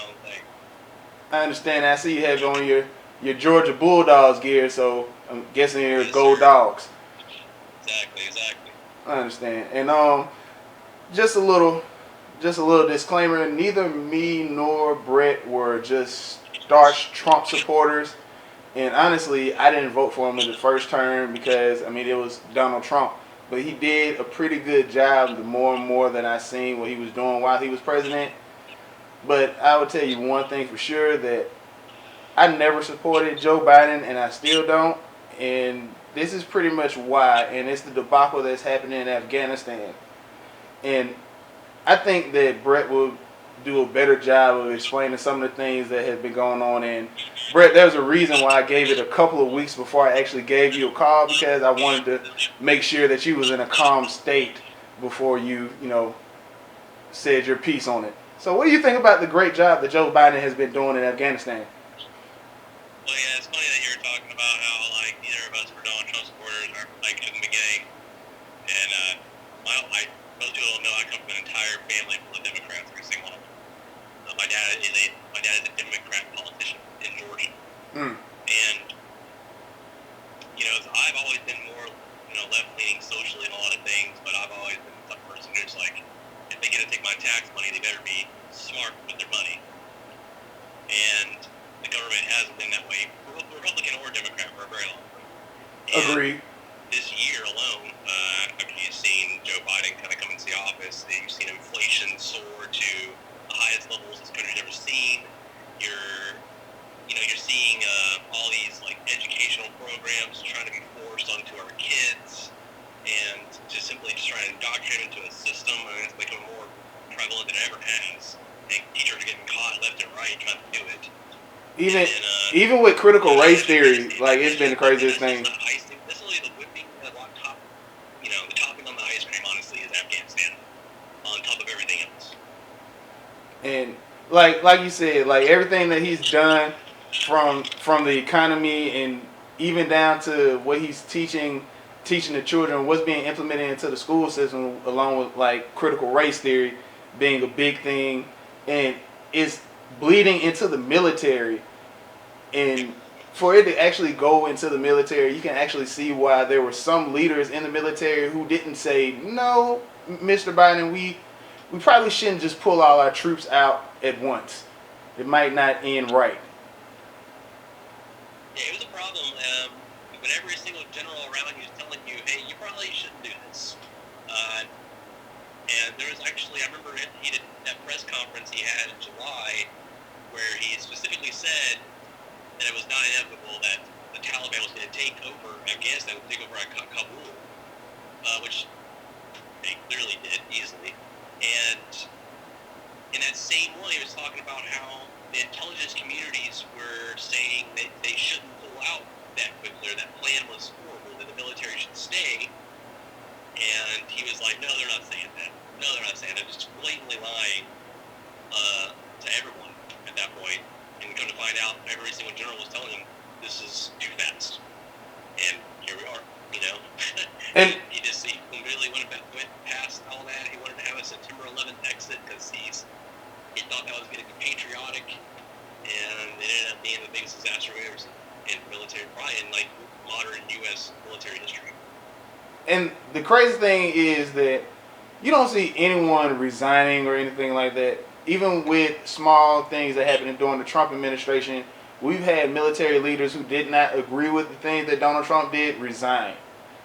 own thing. I understand. I see you have on your Georgia Bulldogs gear, so I'm guessing you're Yes, Gold sir. Dogs. Exactly, exactly. I understand. And just a little, just a little disclaimer. Neither me nor Brett were just starch Trump supporters. And honestly, I didn't vote for him in the first term because I mean it was Donald Trump. But he did a pretty good job. The more and more that I seen what he was doing while he was president. But I would tell you one thing for sure that I never supported Joe Biden, and I still don't. And this is pretty much why. And it's the debacle that's happening in Afghanistan. And I think that Brett will do a better job of explaining some of the things that have been going on. And Brett, there's a reason why I gave it a couple of weeks before I actually gave you a call because I wanted to make sure that you was in a calm state before you said your piece on it. So, what do you think about the great job that Joe Biden has been doing in Afghanistan? Well, yeah, it's funny that you were talking about how like neither of us were Donald Trump supporters, or like in the beginning, and most people don't know I come from an entire family full of Democrats, every single one of them. My dad is a Democrat politician in Georgia, Mm, and I've always been more left leaning socially in a lot of things, but I've always been the type of person who's like, if they get to take my tax money, they better be smart with their money, and the government hasn't been that way, Republican or Democrat, for a very long time. And agreed. this year alone, after you've seen Joe Biden kind of come into the office, you've seen inflation soar to the highest levels this country's ever seen. You're seeing all these like educational programs trying to be forced onto our kids, and just trying to indoctrinate into a system, and it's becoming more prevalent than it ever has. And teachers are getting caught left and right trying to do it. And Even then, even with critical race theory, like it's been the and craziest that's just thing. the icing. That's only the whipping, top. The topping on the ice cream, honestly, is Afghanistan on top of everything else. And like you said, like everything that he's done from the economy and even down to what he's teaching the children, what's being implemented into the school system, along with like critical race theory being a big thing, and it's bleeding into the military. And for it to actually go into the military, you can actually see why there were some leaders in the military who didn't say, no, Mr. Biden, we probably shouldn't just pull all our troops out at once. It might not end right. Yeah, it was a problem. But every single general around you is telling you, hey, you probably shouldn't do this. And there was actually, I remember he did that press conference he had in July where he specifically said that it was not inevitable that the Taliban was going to take over Afghanistan, take over Kabul, which they clearly did easily. And in that same one, he was talking about how the intelligence communities were saying that they shouldn't pull out that quickly, or that plan was horrible, that the military should stay. And he was like, no, they're not saying that. No, they're not saying that. Just blatantly lying to everyone at that point. And come to find out, every single general was telling him, this is too fast. And here we are, And he completely went past all that. He wanted to have a September 11th exit because he thought that was going to be patriotic. And it ended up being the biggest disaster we've ever seen in military, probably in like modern U.S. military history. and the crazy thing is that you don't see anyone resigning or anything like that. Even with small things that happened during the Trump administration, we've had military leaders who did not agree with the things that Donald Trump did resign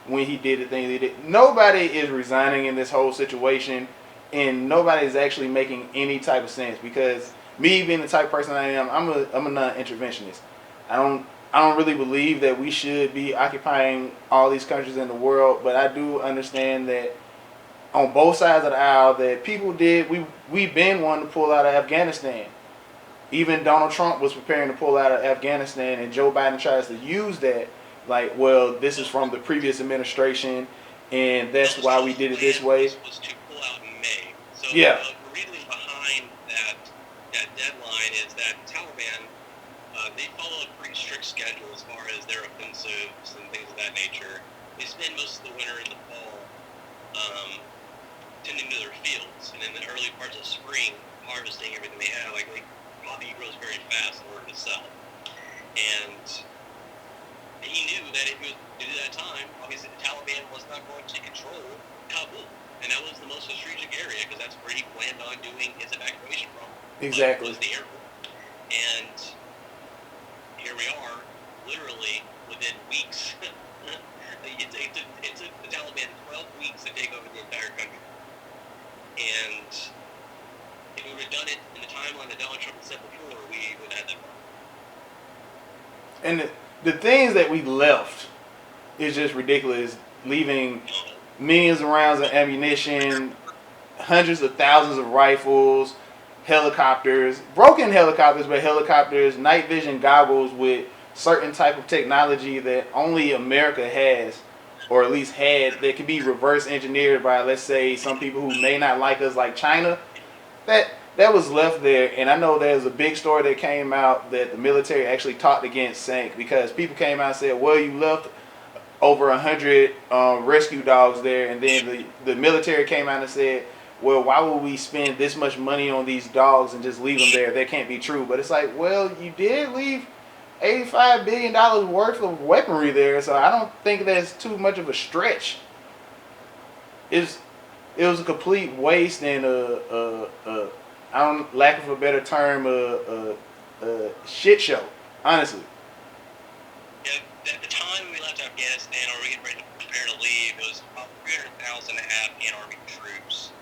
when he did the things he did. Nobody is resigning in this whole situation, and nobody is actually making any type of sense because me being the type of person I am, I'm a non-interventionist. I don't I don't really believe that we should be occupying all these countries in the world, but I do understand that on both sides of the aisle that people did we've been wanting to pull out of Afghanistan. Even Donald Trump was preparing to pull out of Afghanistan, and Joe Biden tries to use that like, well, this is Well, from the previous administration, and that's Donald why we Trump's did it this plan way. was to pull out in May. So Yeah, the reasoning behind that deadline is that Taliban they follow a pretty strict schedule as far as their offensives and things of that nature. They spend most of the winter and the fall tending to their fields, and in the early parts of spring, harvesting everything they have. Like they obviously the Taliban was not going to control Kabul, and that was the most strategic area because that's where he planned on doing his evacuation from. Exactly. Was the airport, and here we are, literally within weeks. It took the Taliban 12 weeks to take over the entire country, and if we would have done it in the timeline that Donald Trump had said before, we would have had that problem. And the things that we left is just ridiculous. Leaving millions of rounds of ammunition, hundreds of thousands of rifles, helicopters, broken helicopters, but helicopters, night vision goggles with certain type of technology that only America has, or at least had, that can be reverse engineered by, let's say, some people who may not like us, like China. That was left there, and I know there's a big story that came out that the military actually talked against SANC because people came out and said, well, you left over 100 rescue dogs there, and then the military came out and said, well, why would we spend this much money on these dogs and just leave them there? That can't be true. But it's like, well, you did leave $85 billion worth of weaponry there, so I don't think that's too much of a stretch. It was a complete waste and lack of a better term, a shit show, honestly. Yeah, at the time we left Afghanistan, or we get ready to prepare to leave, it was about 300,000 Afghan Army troops.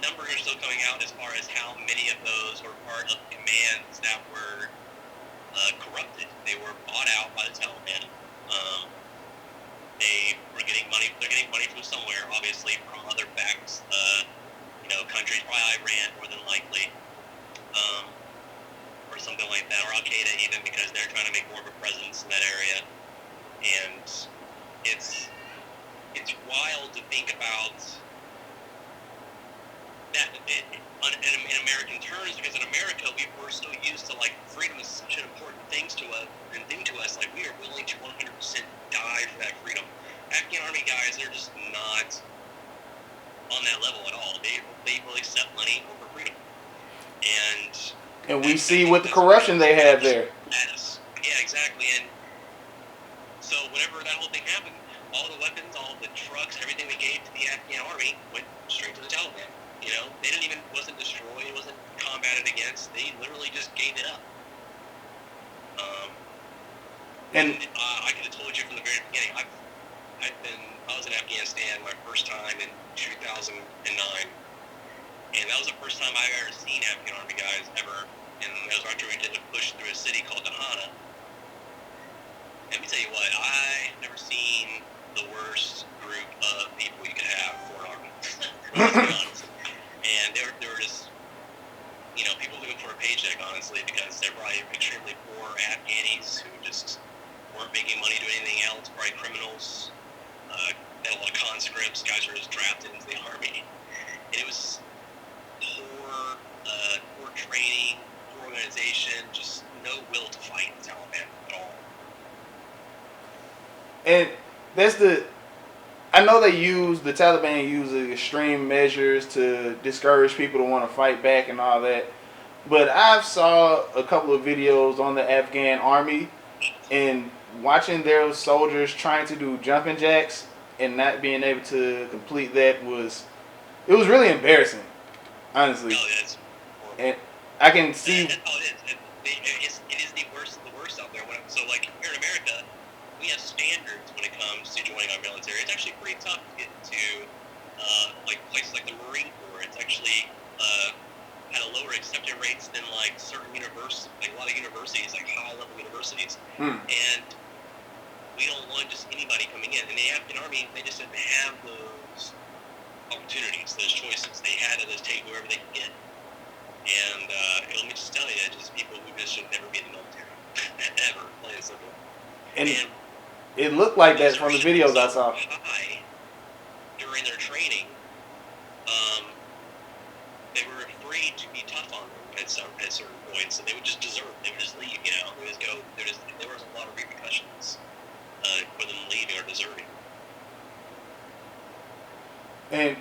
Numbers are still coming out as far as how many of those were part of commands that were corrupted. They were bought out by the Taliban. They were getting money. They're getting money from somewhere, obviously from other facts. Countries, probably Iran more than likely, or something like that, or Al Qaeda even, because they're trying to make more of a presence in that area. And it's wild to think about that in American terms, because in America we were so used to, like, freedom is such an important thing to us. Like, we are willing to 100% die for that freedom. Afghan Army guys, they're just not on that level at all. They will accept money over freedom, and we see what the corruption they have there. Yeah, exactly. And so whenever that whole thing happened, all the weapons, all the trucks, everything we gave to the Afghan Army went straight to the Taliban. They wasn't destroyed, it wasn't combated against. They literally just gave it up. And I could have told you from the very beginning. I was in Afghanistan my first time in 2009, and that was the first time I've ever seen Afghan Army guys ever. And that was after we did a push through a city called Dahana. Let me tell you what, I have never seen the worst group of people you could have for an army. Let's be honest. And they were just, people looking for a paycheck, honestly, because they're probably extremely poor Afghanis who just weren't making money doing anything else, probably criminals. Had a lot of conscripts, guys were just drafted into the army. And it was poor training, poor organization, just no will to fight the Taliban at all. And I know the Taliban uses extreme measures to discourage people to want to fight back and all that. But I've saw a couple of videos on the Afghan Army, and watching their soldiers trying to do jumping jacks and not being able to complete that was really embarrassing, honestly. No, it's horrible. And I can see. It is the worst out there. So, like, here in America, we have standards when it comes to joining our military. It's actually pretty tough to get into, like, places like the Marine Corps. It's actually had a lower acceptance rates than, like, certain universities, like a lot of universities, like high-level universities. And we don't want just anybody coming in. In the Afghan Army, they just didn't have those opportunities, those choices. They had to just take whoever they could get. And let me just tell you, just people who just should never be in the military. Ever, plain and simple. And it looked like that from the videos I saw. High during their training, they were afraid to be tough on them at certain points, and they would just desert. They would just leave. They would just go. There was a lot of repercussions for them leaving or deserting. And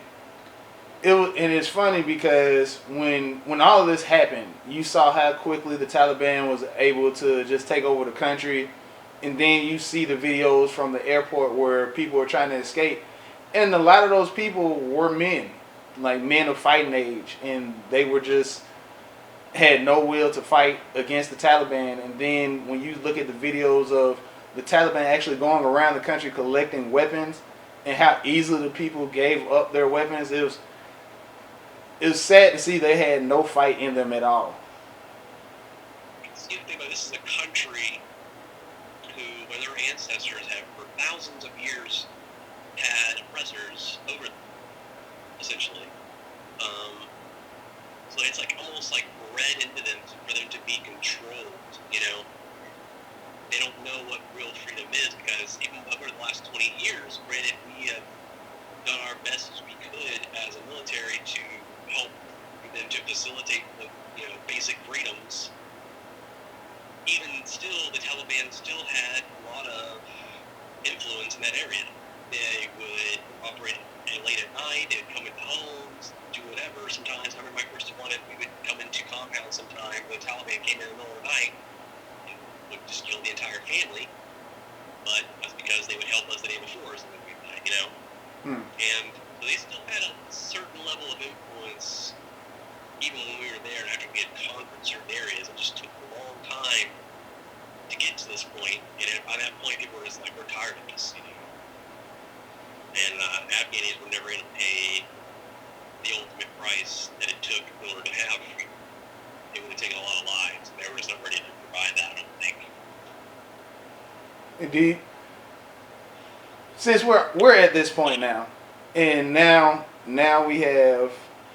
it's funny because when all of this happened, you saw how quickly the Taliban was able to just take over the country, and then you see the videos from the airport where people are trying to escape, and a lot of those people were men, like men of fighting age, and they were just had no will to fight against the Taliban. And then when you look at the videos of the Taliban actually going around the country collecting weapons and how easily the people gave up their weapons, it was sad to see they had no fight in them at all. You think about this is a country who, where their ancestors have for thousands of years had oppressors over them, essentially. So it's like almost like bred into them for them to be controlled. You know, they don't know what real freedom is because even over the last 20 years, granted, we have done our best as we could as a military to help them to facilitate the basic freedoms. Even still, the Taliban still had a lot of influence in that area. They would operate late at night, they would come into homes, do whatever. Sometimes, I remember my first deployment, we would come into compounds sometime, the Taliban came in the middle of the night and would just kill the entire family. But that's because they would help us the day before, so we'd die, And so they still had a certain level of influence even when we were there and after we had conquered certain areas. It just took a long time to get to this point, and by that point people were just like, we're tired of this, And Afghanis were never going to pay the ultimate price that it took in order to have freedom. It would have taken a lot of lives, and they were just not ready to provide that, I don't think. Indeed. Since we're at this point now, and now we have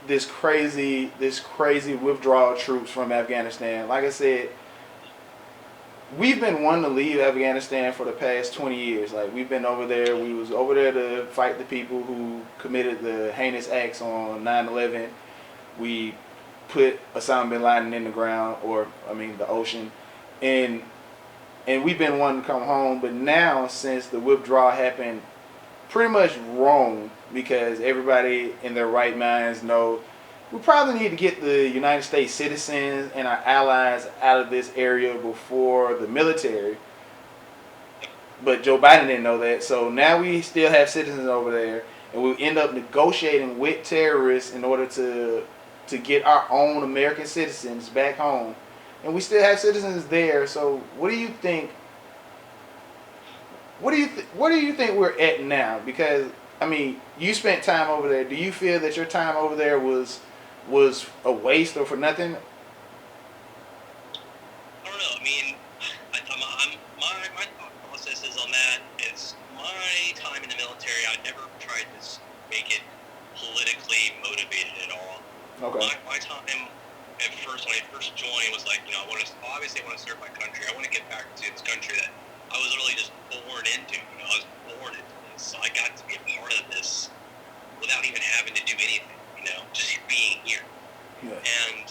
this crazy withdrawal of troops from Afghanistan. Like I said, we've been wanting to leave Afghanistan for the past 20 years. Like, we've been over there. We was over there to fight the people who committed the heinous acts on 9/11. We put Osama bin Laden in the ground, the ocean, and we've been wanting to come home. But now, since the withdrawal happened, pretty much wrong, because everybody in their right minds know we probably need to get the United States citizens and our allies out of this area before the military. But Joe Biden didn't know that. So now we still have citizens over there, and we end up negotiating with terrorists in order to get our own American citizens back home. And we still have citizens there. So what do you think? What do you think we're at now? Because you spent time over there. Do you feel that your time over there was a waste or for nothing? I don't know. My thought processes on that is my time in the military. I never tried to make it politically motivated at all. Okay. My time at first, when I first joined, was like, I want to serve my country. I want to get back to this country that I was literally just born into. I was born into this, so I got to be a part of this without even having to do anything. Just being here. Yeah. And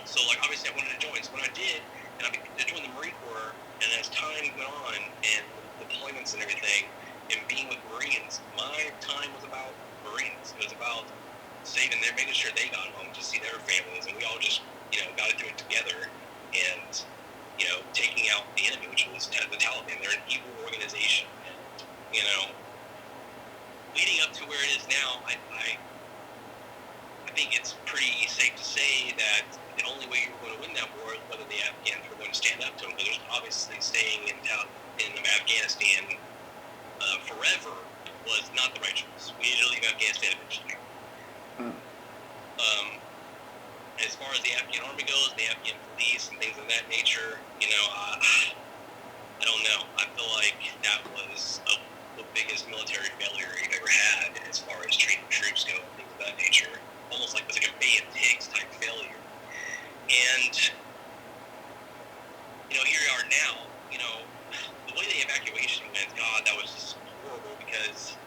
so obviously I wanted to join. So when I did, and I joined the Marine Corps, and as time went on and deployments and everything, and being with Marines, my time was about Marines. It was about saving them, making sure they got home to see their families, and we all just got to do it together. And taking out the enemy, which was the Taliban. They're an evil organization. And, leading up to where it is now, I think it's pretty safe to say that the only way you were going to win that war is whether the Afghans were going to stand up to them. Because obviously staying in Afghanistan forever was not the right choice. We needed to leave Afghanistan eventually. As far as the Afghan army goes, the Afghan police and things of that nature, I don't know. I feel like that was the biggest military failure you've ever had as far as training troops go and things of that nature. Almost like it was like a Bay of Pigs type failure. And, here we are now, the way the evacuation went, God, that was just horrible, because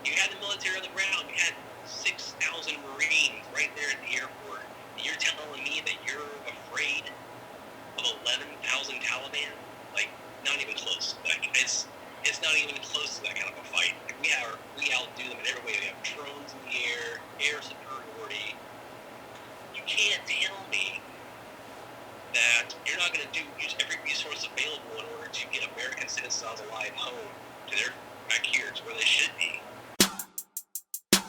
you had the military on the ground. You had 6,000 Marines right there at the airport. And you're telling me that you're afraid of 11,000 Taliban? Like, not even close. Like, it's not even close to that kind of a fight. Like, we outdo them in every way. We have drones in the air superiority. You can't tell me that you're not going to use every resource available